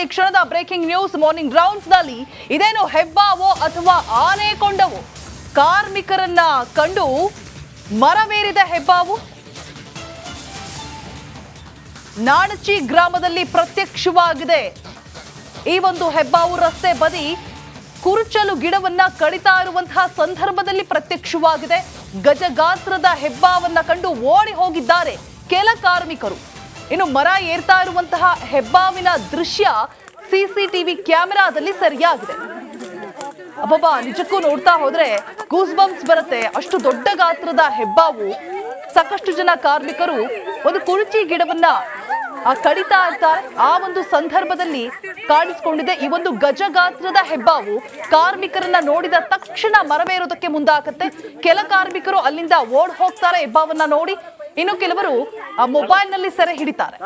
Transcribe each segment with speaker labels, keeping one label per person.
Speaker 1: ಕ್ಷಣದ breaking news morning rounds ನಲ್ಲಿ ಇದೇನು ಹೆಬ್ಬಾವೋ ಅಥವಾ ಆನೆಕೊಂಡವೋ ಕಾರ್ಮಿಕರನ್ನ ಕಂಡು ಮರವೇರಿದ ಹೆಬ್ಬಾವು ನಾಣಚಿ ಗ್ರಾಮದಲ್ಲಿ ಪ್ರತ್ಯಕ್ಷವಾಗಿದೆ. ಈ ಒಂದು ಹೆಬ್ಬಾವು ರಸ್ತೆ ಬದಿ ಕುರುಚಲು ಗಿಡವನ್ನ ಕಡಿತಾ ಇರುವಂತಹ ಸಂದರ್ಭದಲ್ಲಿ ಪ್ರತ್ಯಕ್ಷವಾಗಿದೆ. ಗಜಗಾತ್ರದ ಹೆಬ್ಬಾವನ್ನ ಕಂಡು ಓಡಿ ಹೋಗಿದ್ದಾರೆ ಕೆಲ ಕಾರ್ಮಿಕರು. ಇನ್ನು ಮರ ಏರ್ತಾ ಇರುವಂತಹ ಹೆಬ್ಬಾವಿನ ದೃಶ್ಯ ಸಿಸಿಟಿವಿ ಕ್ಯಾಮೆರಾದಲ್ಲಿ ಸೆರೆಯಾಗಿದೆ. ಅಬ್ಬಬ್ಬಾ, ನಿಜಕ್ಕೂ ನೋಡ್ತಾ ಹೋದ್ರೆ ಗೂಸ್ ಬಂಪ್ಸ್ ಬರುತ್ತೆ. ಅಷ್ಟು ದೊಡ್ಡ ಗಾತ್ರದ ಹೆಬ್ಬಾವು. ಸಾಕಷ್ಟು ಜನ ಕಾರ್ಮಿಕರು ಒಂದು ಕುರುಚಿ ಗಿಡವನ್ನ ಕಡಿತಾ ಇರ್ತಾರೆ. ಆ ಒಂದು ಸಂದರ್ಭದಲ್ಲಿ ಕಾಣಿಸಿಕೊಂಡಿದೆ ಈ ಒಂದು ಗಜಗಾತ್ರದ ಹೆಬ್ಬಾವು. ಕಾರ್ಮಿಕರನ್ನ ನೋಡಿದ ತಕ್ಷಣ ಮರವೇರೋದಕ್ಕೆ ಮುಂದಾಗತ್ತೆ. ಕೆಲ ಕಾರ್ಮಿಕರು ಅಲ್ಲಿಂದ ಓಡ್ ಹೋಗ್ತಾರೆ ಹೆಬ್ಬಾವನ್ನ ನೋಡಿ. ಇನ್ನು ಕೆಲವರು ಮೊಬೈಲ್ ನಲ್ಲಿ ಸೆರೆ ಹಿಡಿತಾರೆ.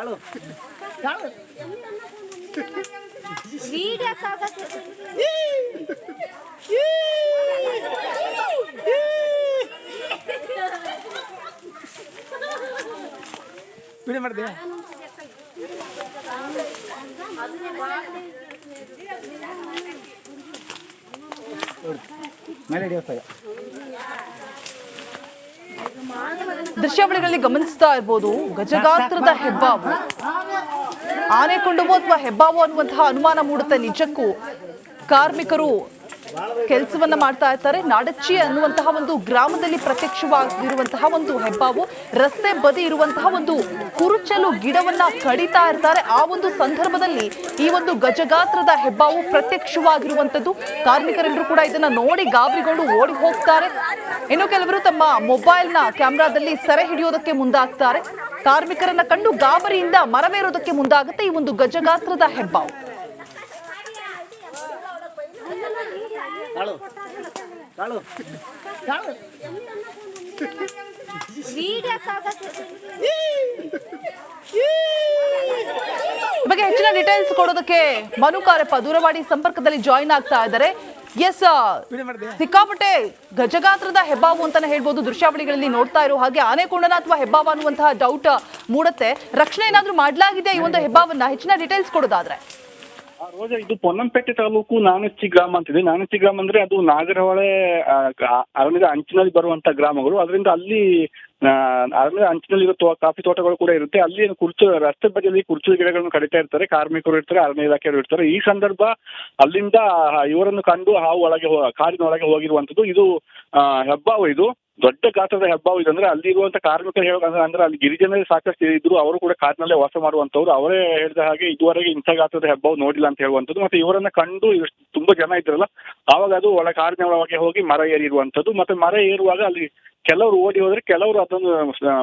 Speaker 1: ದೃಶ್ಯಾವಳಿಗಳಲ್ಲಿ ಗಮನಿಸ್ತಾ ಇರ್ಬೋದು, ಗಜಗಾತ್ರದ ಹೆಬ್ಬಾವು. ಆನೆಕೊಂಡವೋ ಅಥವಾ ಹೆಬ್ಬಾವು ಅನ್ನುವಂತಹ ಅನುಮಾನ ಮೂಡುತ್ತೆ. ನಿಜಕ್ಕೂ ಕಾರ್ಮಿಕರು ಕೆಲಸವನ್ನ ಮಾಡ್ತಾ ಇರ್ತಾರೆ. ನಾಡಚ್ಚಿ ಅನ್ನುವಂತಹ ಒಂದು ಗ್ರಾಮದಲ್ಲಿ ಪ್ರತ್ಯಕ್ಷವಾಗಿರುವಂತಹ ಒಂದು ಹೆಬ್ಬಾವು. ರಸ್ತೆ ಬದಿ ಇರುವಂತಹ ಒಂದು ಕುರುಚಲು ಗಿಡವನ್ನ ಕಡಿತಾ ಇರ್ತಾರೆ. ಆ ಒಂದು ಸಂದರ್ಭದಲ್ಲಿ ಈ ಒಂದು ಗಜಗಾತ್ರದ ಹೆಬ್ಬಾವು ಪ್ರತ್ಯಕ್ಷವಾಗಿರುವಂತದ್ದು. ಕಾರ್ಮಿಕರೆಲ್ಲರೂ ಕೂಡ ಇದನ್ನ ನೋಡಿ ಗಾಬರಿಗೊಂಡು ಓಡಿ ಹೋಗ್ತಾರೆ. ಇನ್ನು ಕೆಲವರು ತಮ್ಮ ಮೊಬೈಲ್ನ ಕ್ಯಾಮೆರಾದಲ್ಲಿ ಸೆರೆ ಹಿಡಿಯೋದಕ್ಕೆ ಮುಂದಾಗ್ತಾರೆ. ಕಾರ್ಮಿಕರನ್ನ ಕಂಡು ಗಾಬರಿಯಿಂದ ಮರವೇರೋದಕ್ಕೆ ಮುಂದಾಗುತ್ತೆ ಈ ಒಂದು ಗಜಗಾತ್ರದ ಹೆಬ್ಬಾವು. ಬಗ್ಗೆ ಹೆಚ್ಚಿನ ಡೀಟೇಲ್ಸ್ ಕೊಡೋದಕ್ಕೆ ಮನು ಕಾರಪ್ಪ ದೂರವಾಣಿ ಸಂಪರ್ಕದಲ್ಲಿ ಜಾಯಿನ್ ಆಗ್ತಾ ಇದ್ದಾರೆ. ಎಸ್, ಸಿಕ್ಕಾಪಟ್ಟೆ ಗಜಗಾತ್ರದ ಹೆಬ್ಬಾವು ಅಂತಾನೆ ಹೇಳ್ಬೋದು. ದೃಶ್ಯಾವಳಿಗಳಲ್ಲಿ ನೋಡ್ತಾ ಇರೋ ಹಾಗೆ ಆನೆಕೊಂಡನ ಅಥವಾ ಹೆಬ್ಬಾವ ಅನ್ನುವಂತಹ ಡೌಟ್ ಮೂಡುತ್ತೆ. ರಕ್ಷಣೆ ಏನಾದ್ರೂ ಮಾಡಲಾಗಿದೆ ಈ ಒಂದು ಹೆಬ್ಬಾವನ್ನ? ಹೆಚ್ಚಿನ ಡೀಟೇಲ್ಸ್ ಕೊಡೋದಾದ್ರೆ.
Speaker 2: ರೋಜಾ, ಇದು ಪೊನ್ನಂಪೇಟೆ ತಾಲೂಕು ನಾಣಚಿ ಗ್ರಾಮ ಅಂತಿದೆ. ನಾಣಚಿ ಗ್ರಾಮ ಅಂದ್ರೆ ಅದು ನಾಗರಹೊಳೆ ಅರಣ್ಯದ ಅಂಚಿನಲ್ಲಿ ಬರುವಂತ ಗ್ರಾಮಗಳು. ಅದರಿಂದ ಅಲ್ಲಿ ಅರಣ್ಯದ ಅಂಚಿನಲ್ಲಿ ಇರೋ ಕಾಫಿ ತೋಟಗಳು ಕೂಡ ಇರುತ್ತೆ. ಅಲ್ಲಿ ರಸ್ತೆ ಬದಿಯಲ್ಲಿ ಕುರ್ಚು ಗಿಡಗಳನ್ನು ಕಡಿತಾ ಇರ್ತಾರೆ. ಕಾರ್ಮಿಕರು ಇರ್ತಾರೆ, ಅರಣ್ಯ ಇಲಾಖೆಯವರು ಇರ್ತಾರೆ. ಈ ಸಂದರ್ಭ ಅಲ್ಲಿಂದ ಇವರನ್ನು ಕಂಡು ಹಾವು ಕಾಡಿನೊಳಗೆ ಹೋಗಿರುವಂತದ್ದು. ಇದು ಹೆಬ್ಬಾವು, ಇದು ದೊಡ್ಡ ಗಾತ್ರದ ಹೆಬ್ಬಾವು. ಇದಂದ್ರೆ ಅಲ್ಲಿ ಇರುವಂತ ಕಾರ್ಮಿಕರು ಹೇಳೋದಂದ್ರೆ ಅಲ್ಲಿ ಗಿರಿಜನರೇ ಸಾಕಷ್ಟು ಇದ್ರು. ಅವರು ಕೂಡ ಕಾಡಿನಲ್ಲೇ ವಾಸ ಮಾಡುವಂತವ್ರು. ಅವರೇ ಹೇಳಿದ ಹಾಗೆ ಇದುವರೆಗೆ ಇಂಥ ಗಾತ್ರದ ಹೆಬ್ಬಾವು ನೋಡಿಲ್ಲ ಅಂತ ಹೇಳುವಂಥದ್ದು. ಮತ್ತೆ ಇವರನ್ನ ಕಂಡು ತುಂಬಾ ಜನ ಇದ್ರಲ್ಲ, ಆವಾಗ ಅದು ಕಾಡಿನ ಒಳಗೆ ಹೋಗಿ ಮರ ಏರಿರುವಂತದ್ದು. ಮತ್ತೆ ಮರ ಏರುವಾಗ ಅಲ್ಲಿ ಕೆಲವರು ಓಡಿ ಹೋದ್ರೆ, ಕೆಲವರು ಅದನ್ನು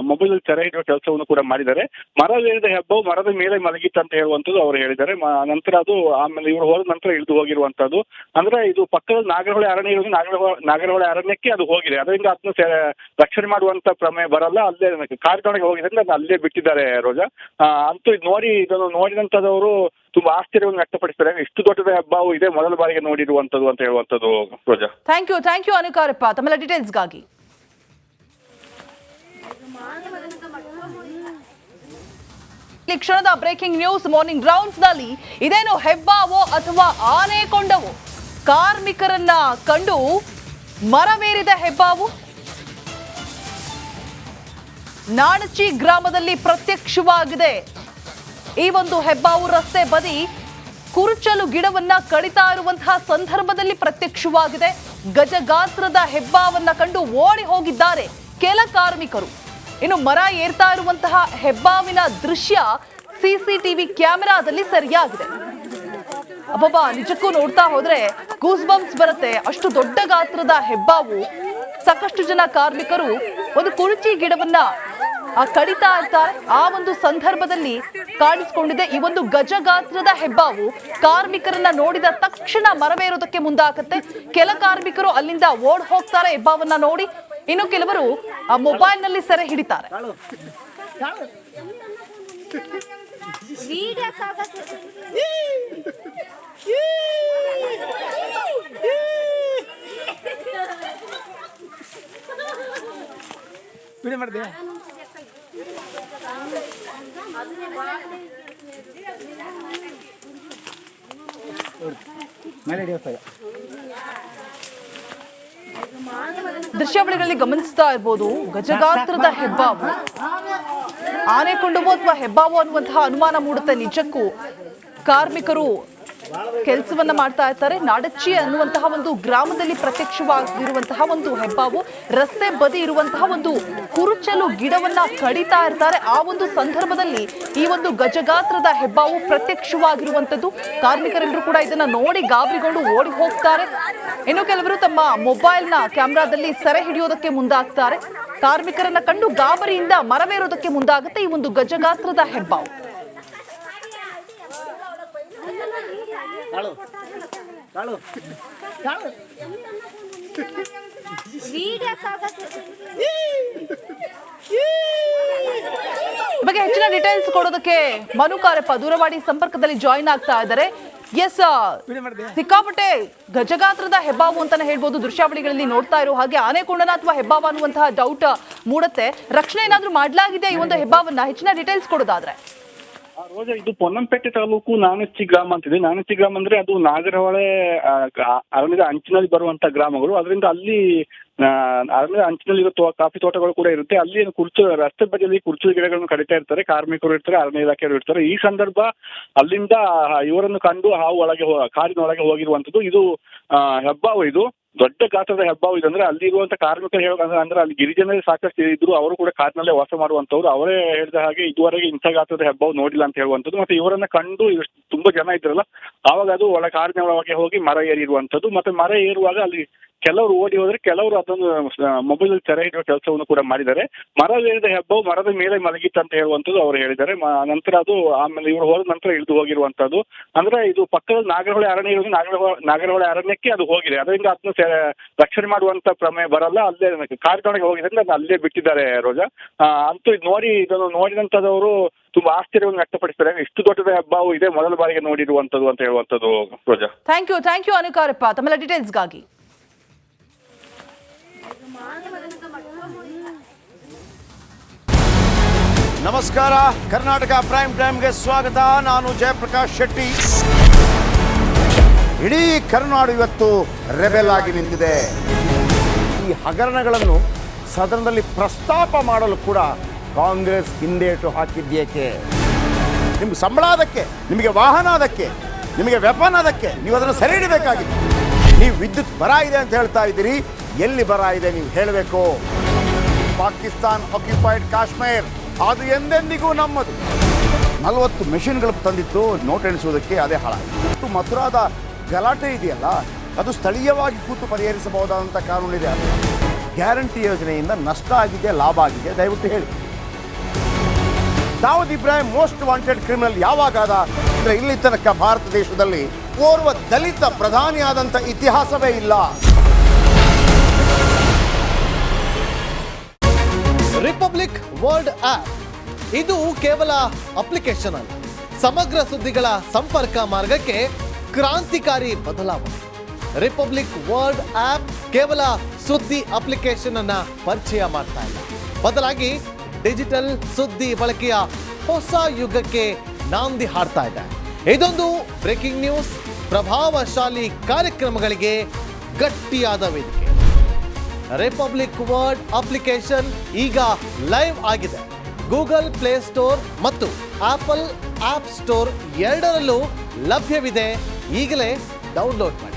Speaker 2: ಮೊಬೈಲ್ ಅಲ್ಲಿ ಸೆರೆ ಹಿಡಿಯುವ ಕೆಲಸವನ್ನು ಕೂಡ ಮಾಡಿದ್ದಾರೆ. ಮರ ಏರಿದ ಹೆಬ್ಬಾವು ಮರದ ಮೇಲೆ ಮಲಗಿತ್ತು ಅಂತ ಹೇಳುವಂಥದ್ದು ಅವರು ಹೇಳಿದ್ದಾರೆ. ನಂತರ ಅದು ಆಮೇಲೆ ಇವರು ಹೋದ ನಂತರ ಇಳಿದು ಹೋಗಿರುವಂತದ್ದು. ಅಂದ್ರೆ ಇದು ಪಕ್ಕದಲ್ಲಿ ನಾಗರಹೊಳೆ ಅರಣ್ಯ ಇರೋದು, ನಾಗರಹೊಳೆ ಅರಣ್ಯಕ್ಕೆ ಅದು ಹೋಗಿದೆ. ಅದರಿಂದ ಅದನ್ನು ರಕ್ಷಣೆ ಮಾಡುವಂತ ಪ್ರಮೇಯ ಬರಲ್ಲ. ಅಲ್ಲೇ ಕಾಡಿನೊಳಗೆ ಹೋಗಿದೆ ಅಂದ್ರೆ ಅಲ್ಲೇ ಬಿಟ್ಟಿದ್ದಾರೆ ರೋಜಾ. ಅಂತೂ ಇದನ್ನು ನೋಡಿದಂತದವರು ತುಂಬಾ ಆಶ್ಚರ್ಯವನ್ನು ವ್ಯಕ್ತಪಡಿಸ್ತಾರೆ. ಇಷ್ಟು ದೊಡ್ಡದ ಹೆಬ್ಬಾವು ಇದೆ, ಮೊದಲ ಬಾರಿಗೆ ನೋಡಿರುವಂತದ್ದು ಅಂತ ಹೇಳುವಂತದ್ದು ರೋಜಾ.
Speaker 1: ಥ್ಯಾಂಕ್ ಯು ಅನುಕಾರಪ್ಪ ತಮ್ಮೆಲ್ಲ ಡೀಟೇಲ್ಸ್ಗಾಗಿ. ಕ್ಷಣದ ಬ್ರೇಕಿಂಗ್ ನ್ಯೂಸ್ ಮಾರ್ನಿಂಗ್ ರೌಂಡ್ಸ್ ನಲ್ಲಿ ಇದೇನು ಹೆಬ್ಬಾವೋ ಅಥವಾ ಆನೆಕೊಂಡವೋ ಕಾರ್ಮಿಕರನ್ನ ಕಂಡು ಮರವೇರಿದ ಹೆಬ್ಬಾವು ನಾಣಚಿ ಗ್ರಾಮದಲ್ಲಿ ಪ್ರತ್ಯಕ್ಷವಾಗಿದೆ. ಈ ಒಂದು ಹೆಬ್ಬಾವು ರಸ್ತೆ ಬದಿ ಕುರುಚಲು ಗಿಡವನ್ನ ಕಡಿತಾ ಇರುವಂತಹ ಸಂದರ್ಭದಲ್ಲಿ ಪ್ರತ್ಯಕ್ಷವಾಗಿದೆ. ಗಜಗಾತ್ರದ ಹೆಬ್ಬಾವನ್ನ ಕಂಡು ಓಡಿ ಹೋಗಿದ್ದಾರೆ ಕೆಲ ಕಾರ್ಮಿಕರು. ಇನ್ನು ಮರ ಏರ್ತಾ ಇರುವಂತಹ ಹೆಬ್ಬಾವಿನ ದೃಶ್ಯ ಸಿಸಿಟಿವಿ ಕ್ಯಾಮೆರಾದಲ್ಲಿ ಸೆರೆಯಾಗಿದೆ. ಅಬ್ಬಬ್ಬಾ, ನಿಜಕ್ಕೂ ನೋಡ್ತಾ ಹೋದ್ರೆ ಗೂಸ್ ಬಂಪ್ಸ್ ಬರುತ್ತೆ. ಅಷ್ಟು ದೊಡ್ಡ ಗಾತ್ರದ ಹೆಬ್ಬಾವು. ಸಾಕಷ್ಟು ಜನ ಕಾರ್ಮಿಕರು ಒಂದು ಕುರುಚಿ ಗಿಡವನ್ನ ಕಡಿತಾ ಇರ್ತಾರೆ. ಆ ಒಂದು ಸಂದರ್ಭದಲ್ಲಿ ಕಾಣಿಸಿಕೊಂಡಿದೆ ಈ ಒಂದು ಗಜಗಾತ್ರದ ಹೆಬ್ಬಾವು. ಕಾರ್ಮಿಕರನ್ನ ನೋಡಿದ ತಕ್ಷಣ ಮರವೇರೋದಕ್ಕೆ ಮುಂದಾಗತ್ತೆ. ಕೆಲ ಕಾರ್ಮಿಕರು ಅಲ್ಲಿಂದ ಓಡ್ ಹೋಗ್ತಾರೆ ಹೆಬ್ಬಾವನ್ನ ನೋಡಿ. ಇನ್ನು ಕೆಲವರು ಮೊಬೈಲ್ ನಲ್ಲಿ ಸೆರೆ ಹಿಡಿತಾರೆ.
Speaker 3: ವಿಡಿಯೋ ಮಾಡಿದೆ.
Speaker 1: ದೃಶ್ಯಾವಳಿಗಳಲ್ಲಿ ಗಮನಿಸ್ತಾ ಇರ್ಬೋದು, ಗಜಗಾತ್ರದ ಹೆಬ್ಬಾವು, ಆನೆಕೊಂಡವೋ ಅಥವಾ ಹೆಬ್ಬಾವು ಅನ್ನುವಂತಹ ಅನುಮಾನ ಮೂಡುತ್ತೆ. ನಿಜಕ್ಕೂ ಕಾರ್ಮಿಕರು ಕೆಲಸವನ್ನ ಮಾಡ್ತಾ ಇರ್ತಾರೆ. ನಾಡಚ್ಚಿ ಅನ್ನುವಂತಹ ಒಂದು ಗ್ರಾಮದಲ್ಲಿ ಪ್ರತ್ಯಕ್ಷವಾಗಿರುವಂತಹ ಒಂದು ಹೆಬ್ಬಾವು, ರಸ್ತೆ ಬದಿ ಇರುವಂತಹ ಒಂದು ಕುರುಚಲು ಗಿಡವನ್ನ ಕಡಿತಾ ಇರ್ತಾರೆ. ಆ ಒಂದು ಸಂದರ್ಭದಲ್ಲಿ ಈ ಒಂದು ಗಜಗಾತ್ರದ ಹೆಬ್ಬಾವು ಪ್ರತ್ಯಕ್ಷವಾಗಿರುವಂತದ್ದು. ಕಾರ್ಮಿಕರೆಲ್ಲರೂ ಕೂಡ ಇದನ್ನ ನೋಡಿ ಗಾಬರಿಗೊಂಡು ಓಡಿ ಹೋಗ್ತಾರೆ. ಇನ್ನು ಕೆಲವರು ತಮ್ಮ ಮೊಬೈಲ್ನ ಕ್ಯಾಮೆರಾದಲ್ಲಿ ಸೆರೆ ಹಿಡಿಯೋದಕ್ಕೆ ಮುಂದಾಗ್ತಾರೆ. ಕಾರ್ಮಿಕರನ್ನ ಕಂಡು ಗಾಬರಿಯಿಂದ ಮರವೇರೋದಕ್ಕೆ ಮುಂದಾಗುತ್ತೆ ಈ ಒಂದು ಗಜಗಾತ್ರದ ಹೆಬ್ಬಾವು. ಬಗ್ಗೆ ಹೆಚ್ಚಿನ ಡೀಟೇಲ್ಸ್ ಕೊಡೋದಕ್ಕೆ ಮನು ಕಾರಪ್ಪ ದೂರವಾಣಿ ಸಂಪರ್ಕದಲ್ಲಿ ಜಾಯಿನ್ ಆಗ್ತಾ ಇದ್ದಾರೆ. ಎಸ್, ಸಿಕ್ಕಾಪಟ್ಟೆ ಗಜಗಾತ್ರದ ಹೆಬ್ಬಾವು ಅಂತಾನೆ ಹೇಳ್ಬೋದು. ದೃಶ್ಯಾವಳಿಗಳಲ್ಲಿ ನೋಡ್ತಾ ಇರೋ ಹಾಗೆ ಆನೆಕೊಂಡನ ಅಥವಾ ಹೆಬ್ಬಾವ ಅನ್ನುವಂತಹ ಡೌಟ್ ಮೂಡುತ್ತೆ. ರಕ್ಷಣೆ ಏನಾದ್ರೂ ಮಾಡಲಾಗಿದೆ ಈ ಒಂದು ಹೆಬ್ಬಾವನ್ನ? ಹೆಚ್ಚಿನ ಡೀಟೇಲ್ಸ್ ಕೊಡೋದಾದ್ರೆ.
Speaker 2: ರೋಜಾ, ಇದು ಪೊನ್ನಂಪೇಟೆ ತಾಲೂಕು ನಾನಚ್ಚಿ ಗ್ರಾಮ ಅಂತಿದೆ. ನಾನಚ್ಚಿ ಗ್ರಾಮ ಅಂದ್ರೆ ಅದು ನಾಗರಹೊಳೆ ಅರಣ್ಯದ ಅಂಚಿನಲ್ಲಿ ಬರುವಂತ ಗ್ರಾಮಗಳು. ಅದರಿಂದ ಅಲ್ಲಿ ಅರಣ್ಯದ ಅಂಚಿನಲ್ಲಿ ಇರೋ ಕಾಫಿ ತೋಟಗಳು ಕೂಡ ಇರುತ್ತೆ. ಅಲ್ಲಿ ರಸ್ತೆ ಬದಿಯಲ್ಲಿ ಕುರ್ಚು ಗಿಡಗಳನ್ನು ಕಡಿತಾ ಇರ್ತಾರೆ. ಕಾರ್ಮಿಕರು ಇರ್ತಾರೆ, ಅರಣ್ಯ ಇಲಾಖೆಯವರು ಇರ್ತಾರೆ. ಈ ಸಂದರ್ಭ ಅಲ್ಲಿಂದ ಇವರನ್ನು ಕಂಡು ಹಾವು ಕಾಡಿನೊಳಗೆ ಹೋಗಿರುವಂತದ್ದು. ಇದು ಹೆಬ್ಬಾವು, ಇದು ದೊಡ್ಡ ಗಾತ್ರದ ಹೆಬ್ಬಾವು. ಇದಂದ್ರೆ ಅಲ್ಲಿ ಇರುವಂತ ಕಾರ್ಮಿಕರು ಹೇಳೋದಂದ್ರೆ ಅಲ್ಲಿ ಗಿರಿಜನರೇ ಸಾಕಷ್ಟು ಇದ್ರು. ಅವರು ಕೂಡ ಕಾಡಿನಲ್ಲೇ ವಾಸ ಮಾಡುವಂತವ್ರು. ಅವರೇ ಹೇಳಿದ ಹಾಗೆ ಇದುವರೆಗೆ ಇಂಥ ಗಾತ್ರದ ಹೆಬ್ಬಾವು ನೋಡಿಲ್ಲ ಅಂತ ಹೇಳುವಂಥದ್ದು. ಮತ್ತೆ ಇವರನ್ನ ಕಂಡು ತುಂಬಾ ಜನ ಇದ್ರಲ್ಲ, ಆವಾಗ ಅದು ಕಾಡಿನ ಒಳಗೆ ಹೋಗಿ ಮರ ಏರಿರುವಂತದ್ದು. ಮತ್ತೆ ಮರ ಏರುವಾಗ ಅಲ್ಲಿ ಕೆಲವರು ಓಡಿ ಹೋದ್ರೆ, ಕೆಲವರು ಅದನ್ನು ಮೊಬೈಲ್ ಸೆರೆ ಹಿಡಿಯುವ ಕೆಲಸವನ್ನು ಕೂಡ ಮಾಡಿದ್ದಾರೆ. ಮರ ಏರಿದ ಹೆಬ್ಬಾವು ಮರದ ಮೇಲೆ ಮಲಗಿತ್ತು ಅಂತ ಹೇಳುವಂಥದ್ದು ಅವರು ಹೇಳಿದ್ದಾರೆ. ನಂತರ ಅದು ಆಮೇಲೆ ಇವರು ಹೋದ ನಂತರ ಇಳಿದು ಹೋಗಿರುವಂತದ್ದು. ಅಂದ್ರೆ ಇದು ಪಕ್ಕದ ನಾಗರಹೊಳೆ ಅರಣ್ಯ ಇರೋದು, ನಾಗರಹೊಳೆ ಅರಣ್ಯಕ್ಕೆ ಅದು ಹೋಗಿದೆ. ಅದರಿಂದ ಅದನ್ನು ರಕ್ಷಣೆ ಮಾಡುವಂತ ಪ್ರಮೇಯ ಬರಲ್ಲ. ಅಲ್ಲೇ ಕಾಡಿನೊಳಗೆ ಹೋಗಿದೆ, ಅದನ್ನ ಅಲ್ಲೇ ಬಿಟ್ಟಿದ್ದಾರೆ ರೋಜಾ. ಅಂತೂ ಇದನ್ನು ನೋಡಿದಂತದವರು ತುಂಬಾ ಆಶ್ಚರ್ಯವನ್ನು ವ್ಯಕ್ತಪಡಿಸ್ತಾರೆ. ಇಷ್ಟು ದೊಡ್ಡದ ಹೆಬ್ಬಾವು ಇದೆ, ಮೊದಲ ಬಾರಿಗೆ ನೋಡಿರುವಂತದ್ದು ಅಂತ ಹೇಳುವಂತದ್ದು ರೋಜಾ.
Speaker 1: ಥ್ಯಾಂಕ್ ಯು ಅನು ಕಾರಪ್ಪ ತಮ್ಮೆಲ್ಲ ಡೀಟೇಲ್ಸ್ಗಾಗಿ.
Speaker 3: ನಮಸ್ಕಾರ, ಕರ್ನಾಟಕ ಪ್ರೈಮ್ ಟೈಮ್ಗೆ ಸ್ವಾಗತ. ನಾನು ಜಯಪ್ರಕಾಶ್ ಶೆಟ್ಟಿ. ಇಡೀ ಕರ್ನಾಡು ಇವತ್ತು ರೆಬೆಲ್ ಆಗಿ ನಿಂತಿದೆ. ಈ ಹಗರಣಗಳನ್ನು ಸದನದಲ್ಲಿ ಪ್ರಸ್ತಾಪ ಮಾಡಲು ಕೂಡ ಕಾಂಗ್ರೆಸ್ ಹಿಂದೇಟು ಹಾಕಿದ್ದೇಕೆ? ನಿಮ್ಗೆ ಸಂಬಳ ಅದಕ್ಕೆ, ನಿಮಗೆ ವಾಹನ ಅದಕ್ಕೆ, ನಿಮಗೆ ವೆಪನ್ ಅದಕ್ಕೆ, ನೀವು ಅದನ್ನು ಸೆರೆ ಹಿಡಿಬೇಕಾಗಿತ್ತು. ನೀವು ವಿದ್ಯುತ್ ಬರ ಇದೆ ಅಂತ ಹೇಳ್ತಾ ಇದ್ದೀರಿ. ಎಲ್ಲಿ ಬರ ಇದೆ ನೀವು ಹೇಳಬೇಕು. ಪಾಕಿಸ್ತಾನ್ ಆಕ್ಯುಪೈಡ್ ಕಾಶ್ಮೀರ್ ಅದು ಎಂದೆಂದಿಗೂ ನಮ್ಮದು. 40 ಮೆಷಿನ್ಗಳು ತಂದಿತ್ತು ನೋಟ್ ಎಣಿಸುವುದಕ್ಕೆ, ಅದೇ ಹಾಳಾಯಿತು. ಮಥುರಾದ ಗಲಾಟೆ ಇದೆಯಲ್ಲ, ಅದು ಸ್ಥಳೀಯವಾಗಿ ಕೂತು ಪರಿಹರಿಸಬಹುದಾದಂಥ ಕಾನೂನಿದೆ. ಗ್ಯಾರಂಟಿ ಯೋಜನೆಯಿಂದ ನಷ್ಟ ಆಗಿದೆ, ಲಾಭ ಆಗಿದೆ, ದಯವಿಟ್ಟು ಹೇಳಿ. Dawood Ibrahim most wanted criminal ಯಾವಾಗಾದ ಅಂದರೆ ಇಲ್ಲಿ ತನಕ ಭಾರತ ದೇಶದಲ್ಲಿ ಓರ್ವ ದಲಿತ ಪ್ರಧಾನಿಯಾದಂಥ ಇತಿಹಾಸವೇ ಇಲ್ಲ.
Speaker 4: ರಿಪಬ್ಲಿಕ್ ವರ್ಲ್ಡ್ ಆಪ್ ಇದು ಕೇವಲ ಅಪ್ಲಿಕೇಶನ್ ಅಲ್ಲ, ಸಮಗ್ರ ಸುದ್ದಿಗಳ ಸಂಪರ್ಕ ಮಾರ್ಗಕ್ಕೆ ಕ್ರಾಂತಿಕಾರಿ ಬದಲಾವಣೆ. ರಿಪಬ್ಲಿಕ್ ವರ್ಲ್ಡ್ ಆಪ್ ಕೇವಲ ಸುದ್ದಿ ಅಪ್ಲಿಕೇಶನ್ ಅನ್ನ ಪರಿಚಯ ಮಾಡ್ತಾ ಇಲ್ಲ, ಬದಲಾಗಿ ಡಿಜಿಟಲ್ ಸುದ್ದಿ ಬಳಕೆಯ ಹೊಸ ಯುಗಕ್ಕೆ ನಾಂದಿ ಹಾಡ್ತಾ ಇದೆ. ಇದೊಂದು ಬ್ರೇಕಿಂಗ್ ನ್ಯೂಸ್, ಪ್ರಭಾವಶಾಲಿ ಕಾರ್ಯಕ್ರಮಗಳಿಗೆ ಗಟ್ಟಿಯಾದ ವೇದಿಕೆ. ರಿಪಬ್ಲಿಕ್ ವರ್ಲ್ಡ್ ಅಪ್ಲಿಕೇಶನ್ ಈಗ ಲೈವ್ ಆಗಿದೆ. ಗೂಗಲ್ ಪ್ಲೇ ಸ್ಟೋರ್ ಮತ್ತು ಆಪಲ್ ಆಪ್ ಸ್ಟೋರ್ ಎರಡರಲ್ಲೂ ಲಭ್ಯವಿದೆ. ಈಗಲೇ ಡೌನ್ಲೋಡ್ ಮಾಡಿ.